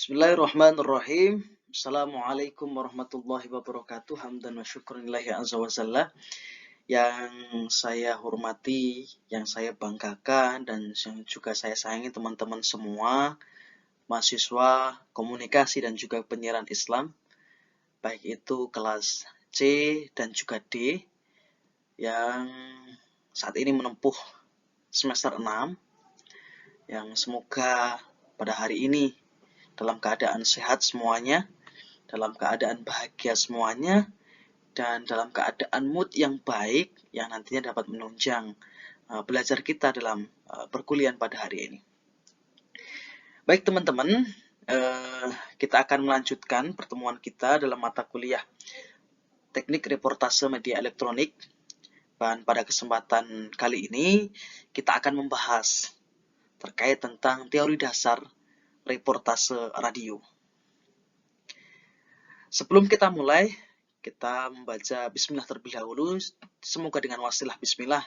Bismillahirrahmanirrahim. Assalamualaikum warahmatullahi wabarakatuh. Hamdan wa syukranillahi azza wa jalla. Yang saya hormati, yang saya banggakan, dan yang juga saya sayangi teman-teman semua, mahasiswa komunikasi dan juga penyiaran Islam, baik itu kelas C dan juga D, yang saat ini menempuh semester 6, yang semoga pada hari ini dalam keadaan sehat semuanya, dalam keadaan bahagia semuanya, dan dalam keadaan mood yang baik yang nantinya dapat menunjang belajar kita dalam perkuliahan pada hari ini. Baik teman-teman, kita akan melanjutkan pertemuan kita dalam mata kuliah Teknik Reportase Media Elektronik. Dan pada kesempatan kali ini kita akan membahas terkait tentang teori dasar reportase radio. Sebelum kita mulai, kita membaca bismillah terlebih dahulu. Semoga dengan wasilah bismillah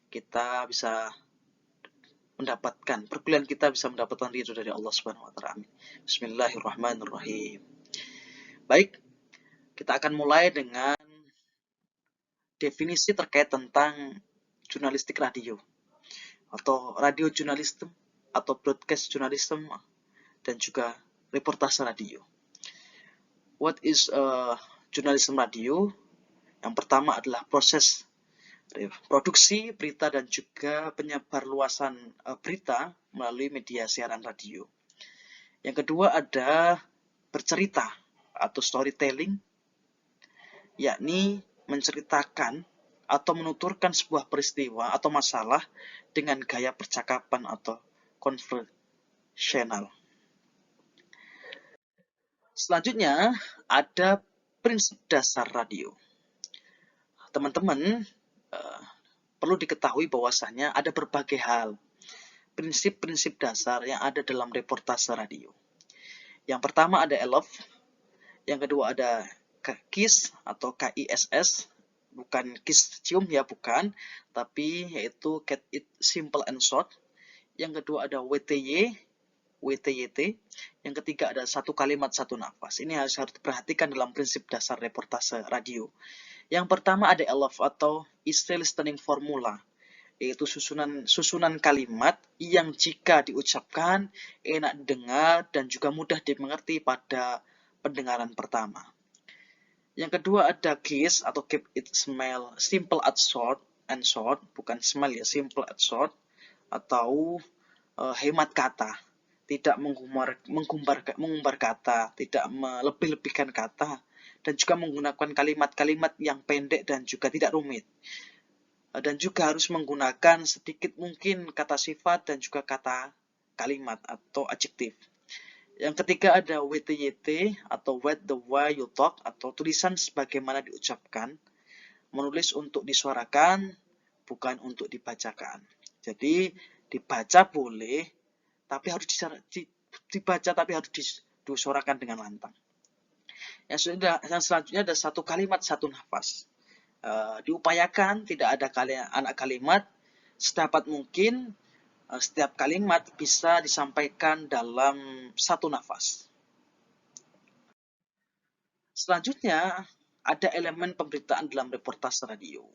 kita bisa mendapatkan, perkuliahan kita bisa mendapatkan ridho dari Allah Subhanahu wa taala. Bismillahirrahmanirrahim. Baik, kita akan mulai dengan definisi terkait tentang jurnalistik radio atau radio jurnalisme atau broadcast journalism dan juga reportase radio. What is journalism radio? Yang pertama adalah proses produksi berita dan juga penyebar luasan berita melalui media siaran radio. Yang kedua ada bercerita atau storytelling, yakni menceritakan atau menuturkan sebuah peristiwa atau masalah dengan gaya percakapan atau konversasional. Selanjutnya ada prinsip dasar radio. Teman-teman, perlu diketahui bahwasanya ada berbagai hal prinsip-prinsip dasar yang ada dalam reportase radio. Yang pertama ada ELOF, yang kedua ada KISS atau KISS, bukan KISS cium ya, bukan, tapi yaitu Get It Simple and Short. Yang kedua ada WTYT, yang ketiga ada satu kalimat satu nafas. Ini harus diperhatikan dalam prinsip dasar reportase radio. Yang pertama ada ELOF atau Easy Listening Formula, yaitu susunan kalimat yang jika diucapkan enak didengar dan juga mudah dimengerti pada pendengaran pertama. Yang kedua ada KISS atau Keep It Simple and Short, bukan smell ya, simple and short, atau hemat kata, tidak mengumbar kata, tidak melebih-lebihkan kata, dan juga menggunakan kalimat-kalimat yang pendek dan juga tidak rumit. Dan juga harus menggunakan sedikit mungkin kata sifat dan juga kata kalimat atau adjektif. Yang ketiga ada WTYT atau Write the Way You Talk atau tulisan sebagaimana diucapkan, menulis untuk disuarakan, bukan untuk dibacakan. Jadi dibaca boleh, tapi harus disuarakan dengan lantang. Yang selanjutnya ada satu kalimat satu nafas. Diupayakan tidak ada anak kalimat, sedapat mungkin setiap kalimat bisa disampaikan dalam satu nafas. Selanjutnya ada elemen pemberitaan dalam reportase radio.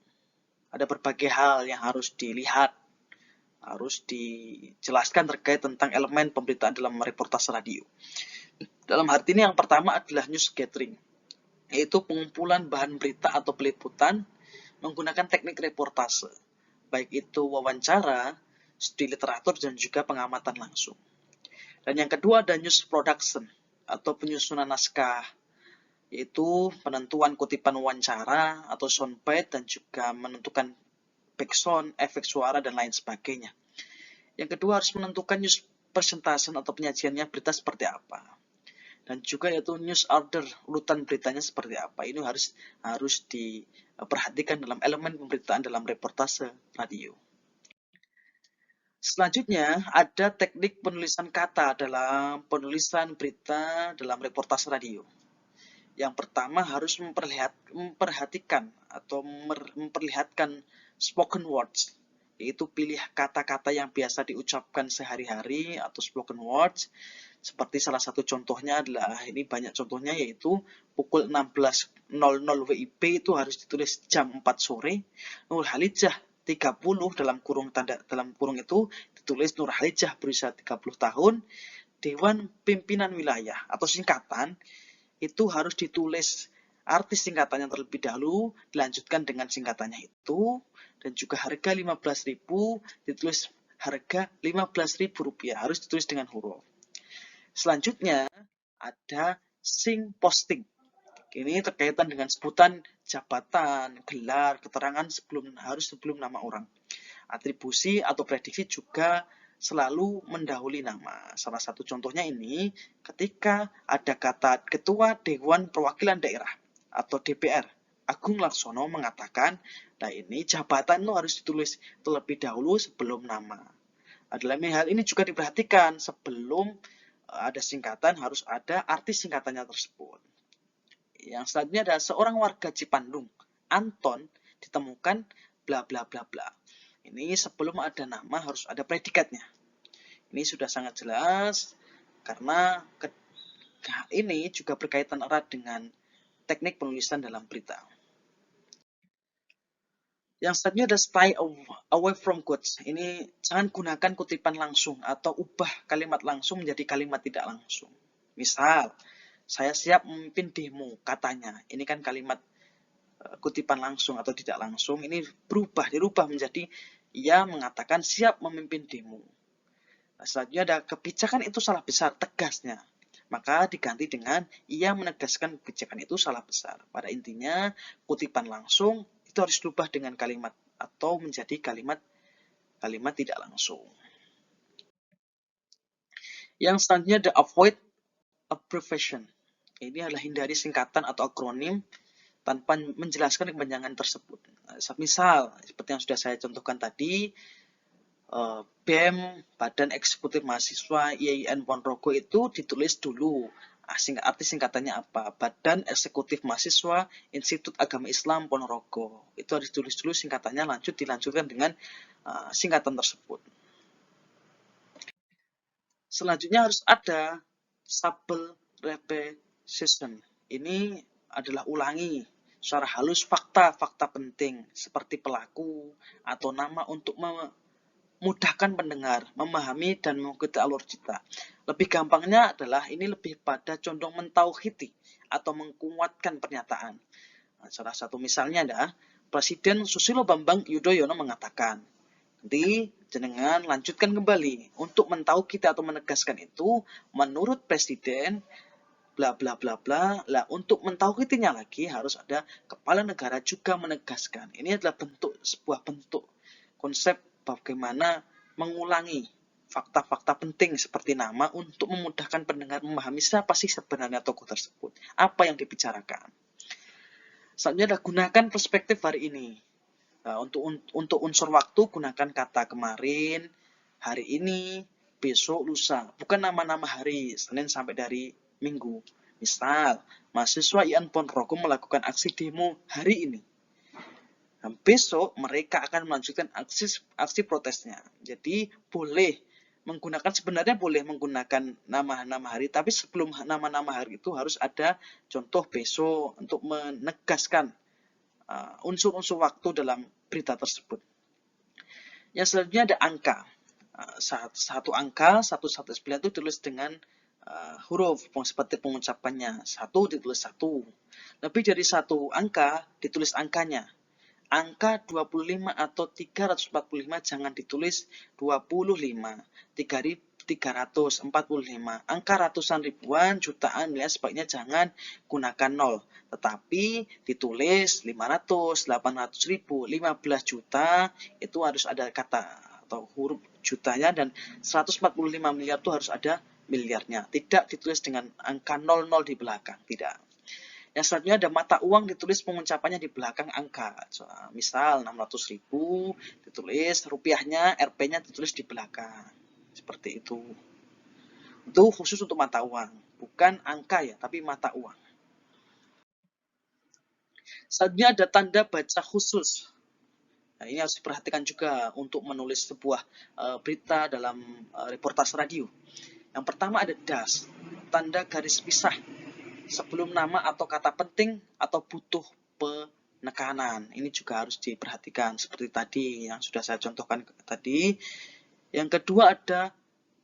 Ada berbagai hal yang harus dilihat, harus dijelaskan terkait tentang elemen pemberitaan dalam reportase radio. Dalam arti ini yang pertama adalah news gathering, yaitu pengumpulan bahan berita atau peliputan menggunakan teknik reportase, baik itu wawancara, studi literatur, dan juga pengamatan langsung. Dan yang kedua ada news production atau penyusunan naskah, yaitu penentuan kutipan wawancara atau soundbite dan juga menentukan background, efek suara, dan lain sebagainya. Yang kedua harus menentukan news presentation atau penyajiannya berita seperti apa. Dan juga yaitu news order, urutan beritanya seperti apa. Ini harus diperhatikan dalam elemen pemberitaan dalam reportase radio. Selanjutnya ada teknik penulisan kata dalam penulisan berita dalam reportase radio. Yang pertama harus memperhatikan atau memperlihatkan spoken words, yaitu pilih kata-kata yang biasa diucapkan sehari-hari atau spoken words. Seperti salah satu contohnya adalah, ini banyak contohnya, yaitu pukul 16.00 WIB itu harus ditulis jam 4 sore. Nur Halijah 30 dalam kurung itu ditulis Nur Halijah berusia 30 tahun. Dewan Pimpinan Wilayah atau singkatan itu harus ditulis artis singkatannya terlebih dahulu, dilanjutkan dengan singkatannya itu, dan juga harga 15.000 ditulis harga Rp15.000, harus ditulis dengan huruf. Selanjutnya ada sing posting. Ini terkaitan dengan sebutan jabatan, gelar, keterangan harus sebelum nama orang. Atribusi atau prediksi juga selalu mendahului nama. Salah satu contohnya ini ketika ada kata Ketua Dewan Perwakilan Daerah atau DPR, Agung Laksono mengatakan, nah ini jabatan itu harus ditulis terlebih dahulu sebelum nama. Dalam hal ini juga diperhatikan, sebelum ada singkatan harus ada arti singkatannya tersebut. Yang selanjutnya ada seorang warga Cipandung, Anton, ditemukan bla bla bla bla. Ini sebelum ada nama harus ada predikatnya. Ini sudah sangat jelas karena ini juga berkaitan erat dengan teknik penulisan dalam berita. Yang selanjutnya ada stay away from quotes. Ini jangan gunakan kutipan langsung atau ubah kalimat langsung menjadi kalimat tidak langsung. Misal, saya siap memimpin demo, katanya. Ini kan kalimat kutipan langsung atau tidak langsung. Ini dirubah menjadi ia mengatakan siap memimpin demo. Nah, selanjutnya ada kebijakan itu salah besar, tegasnya. Maka diganti dengan ia menegaskan kebijakan itu salah besar. Pada intinya, kutipan langsung itu harus dirubah dengan kalimat atau menjadi kalimat tidak langsung. Yang selanjutnya ada avoid abbreviation. Ini adalah hindari singkatan atau akronim tanpa menjelaskan kepanjangan tersebut. Misal, seperti yang sudah saya contohkan tadi, BEM, Badan Eksekutif Mahasiswa IAIN Ponorogo itu ditulis dulu. Arti singkatannya apa? Badan Eksekutif Mahasiswa Institut Agama Islam Ponorogo. Itu harus ditulis dulu singkatannya, dilanjutkan dengan singkatan tersebut. Selanjutnya harus ada subtle repetition. Ini adalah ulangi secara halus fakta-fakta penting seperti pelaku atau nama untuk memudahkan pendengar memahami dan mengikuti alur cerita. Lebih gampangnya adalah ini lebih pada condong mentauhidi atau menguatkan pernyataan. Nah, salah satu misalnya adalah Presiden Susilo Bambang Yudhoyono mengatakan, nanti jenengan lanjutkan kembali untuk mentauhidi atau menegaskan itu menurut Presiden bla bla bla bla. Lah untuk mentauhidinya lagi harus ada kepala negara juga menegaskan. Ini adalah sebuah bentuk konsep bagaimana mengulangi fakta-fakta penting seperti nama untuk memudahkan pendengar memahami siapa sih sebenarnya tokoh tersebut, apa yang dibicarakan. Selanjutnya gunakan perspektif hari ini. Nah, untuk unsur waktu gunakan kata kemarin, hari ini, besok, lusa. Bukan nama-nama hari, Senin sampai dari Minggu. Misal, mahasiswa IAIN Ponorogo melakukan aksi demo hari ini. Dan besok mereka akan melanjutkan aksi protesnya. Jadi sebenarnya boleh menggunakan nama-nama hari, tapi sebelum nama-nama hari itu harus ada contoh besok untuk menegaskan unsur-unsur waktu dalam berita tersebut. Yang selanjutnya ada angka. Satu angka, 119 itu ditulis dengan huruf seperti pengucapannya. 1 ditulis 1. Lebih dari 1 angka ditulis angkanya. Angka 25 atau 345 jangan ditulis 25. 345. Angka ratusan ribuan, jutaan, miliar sebaiknya jangan gunakan 0. Tetapi ditulis 500, 800 ribu, 15 juta, itu harus ada kata atau huruf jutanya, dan 145 miliar itu harus ada miliarnya. Tidak ditulis dengan angka 00 di belakang, tidak. Yang selanjutnya ada mata uang ditulis pengucapannya di belakang angka. Misal 600 ribu ditulis rupiahnya, Rp-nya ditulis di belakang. Seperti itu. Itu khusus untuk mata uang. Bukan angka ya, tapi mata uang. Selanjutnya ada tanda baca khusus. Nah, ini harus diperhatikan juga untuk menulis sebuah berita dalam reportase radio. Yang pertama ada dash, tanda garis pisah sebelum nama atau kata penting atau butuh penekanan. Ini juga harus diperhatikan seperti tadi yang sudah saya contohkan tadi. Yang kedua ada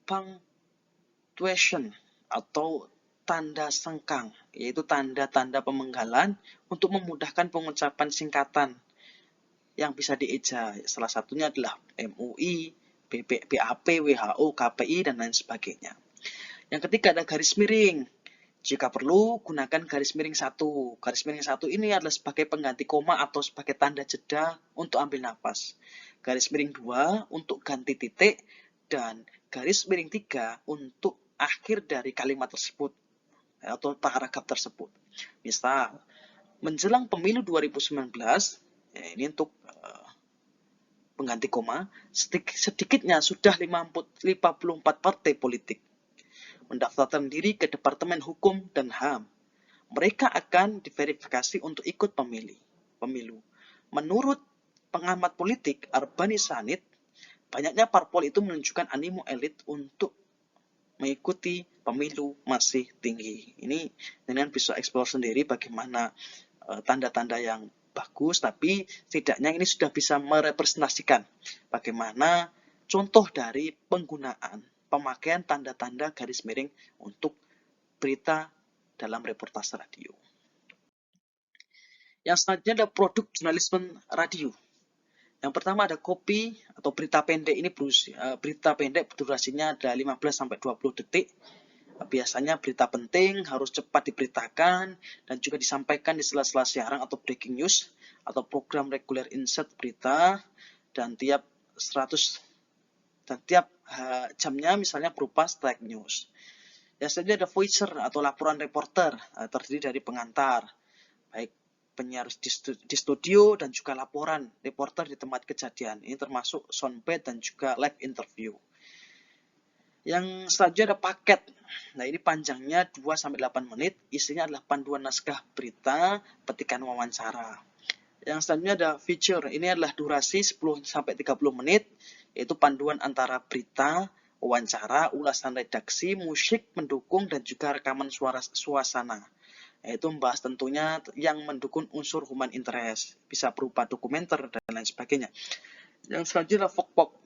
punctuation atau tanda sengkang, yaitu tanda-tanda pemenggalan untuk memudahkan pengucapan singkatan yang bisa dieja. Salah satunya adalah MUI, BAP, WHO, KPI, dan lain sebagainya. Yang ketiga ada garis miring. Jika perlu, gunakan garis miring 1. Garis miring 1 ini adalah sebagai pengganti koma atau sebagai tanda jeda untuk ambil nafas. Garis miring 2 untuk ganti titik, dan garis miring 3 untuk akhir dari kalimat tersebut atau paragraf tersebut. Misal, menjelang pemilu 2019, ini untuk pengganti koma, sedikitnya sudah 54 partai politik mendaftarkan diri ke Departemen Hukum dan HAM. Mereka akan diverifikasi untuk ikut pemilu. Menurut pengamat politik Arbani Sanit, banyaknya parpol itu menunjukkan animo elit untuk mengikuti pemilu masih tinggi. Ini dengan bisa eksplor sendiri bagaimana tanda-tanda yang bagus, tapi setidaknya ini sudah bisa merepresentasikan bagaimana contoh dari penggunaan pemakaian tanda-tanda garis miring untuk berita dalam reportase radio. Yang selanjutnya ada produk jurnalisme radio. Yang pertama ada kopi atau berita pendek. Ini berita pendek durasinya ada 15-20 detik. Biasanya berita penting harus cepat diberitakan dan juga disampaikan di sela-sela siaran atau breaking news atau program reguler insert berita, dan tiap jamnya misalnya berupa strike news. Yang selanjutnya ada voicer atau laporan reporter, terdiri dari pengantar, baik penyiar di studio dan juga laporan reporter di tempat kejadian. Ini termasuk soundbite dan juga live interview. Yang selanjutnya ada paket. Nah, ini panjangnya 2-8 menit, isinya adalah panduan naskah berita, petikan wawancara. Yang selanjutnya ada feature. Ini adalah durasi 10-30 menit, yaitu panduan antara berita, wawancara, ulasan redaksi, musik mendukung, dan juga rekaman suasana. Yaitu membahas tentunya yang mendukung unsur human interest. Bisa berupa dokumenter dan lain sebagainya. Yang selanjutnya adalah Vokpop.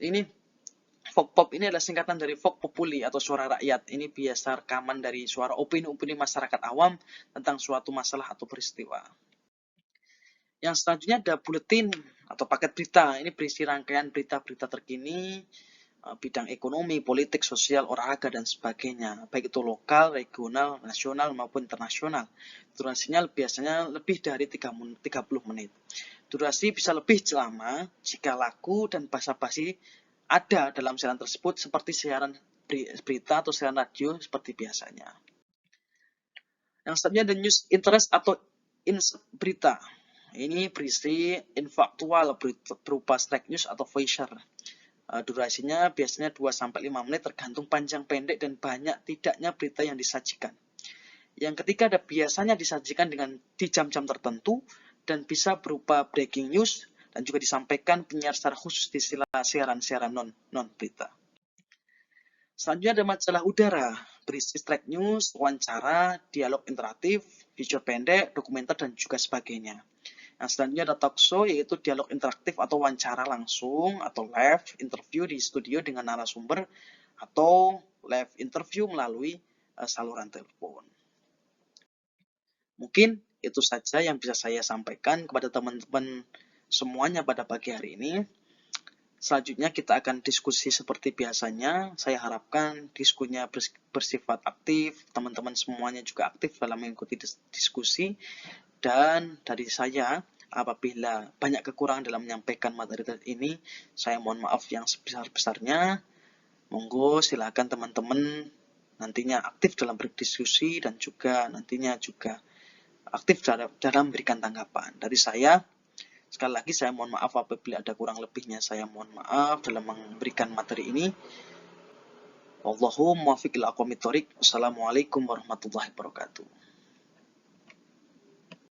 Vokpop ini adalah singkatan dari Vok Populi atau suara rakyat. Ini biasa rekaman dari suara opini-opini masyarakat awam tentang suatu masalah atau peristiwa. Yang selanjutnya ada buletin atau paket berita. Ini berisi rangkaian berita-berita terkini, bidang ekonomi, politik, sosial, olahraga, dan sebagainya. Baik itu lokal, regional, nasional, maupun internasional. Durasinya biasanya lebih dari 30 menit. Durasi bisa lebih lama jika lagu dan basa-basi ada dalam siaran tersebut, seperti siaran berita atau siaran radio seperti biasanya. Yang selanjutnya ada news interest atau insert berita. Ini berisi infaktual berupa strike news atau feature. Durasinya biasanya 2-5 menit tergantung panjang pendek dan banyak tidaknya berita yang disajikan. Yang ketiga ada biasanya disajikan di jam-jam tertentu dan bisa berupa breaking news dan juga disampaikan penyiar secara khusus di siaran-siaran non-berita. Selanjutnya ada majalah udara, berisi strike news, wawancara, dialog interaktif, feature pendek, dokumenter, dan juga sebagainya. Yang selanjutnya ada talk show, yaitu dialog interaktif atau wawancara langsung atau live interview di studio dengan narasumber atau live interview melalui saluran telepon. Mungkin itu saja yang bisa saya sampaikan kepada teman-teman semuanya pada pagi hari ini. Selanjutnya kita akan diskusi seperti biasanya. Saya harapkan diskusinya bersifat aktif, teman-teman semuanya juga aktif dalam mengikuti diskusi. Dan dari saya, apabila banyak kekurangan dalam menyampaikan materi ini, saya mohon maaf yang sebesar-besarnya. Monggo silakan teman-teman nantinya aktif dalam berdiskusi dan juga nantinya juga aktif dalam memberikan tanggapan. Dari saya, sekali lagi saya mohon maaf apabila ada kurang lebihnya, saya mohon maaf dalam memberikan materi ini. Wallahu muwaffiq ila aqwamit thoriq. Wassalamualaikum warahmatullahi wabarakatuh.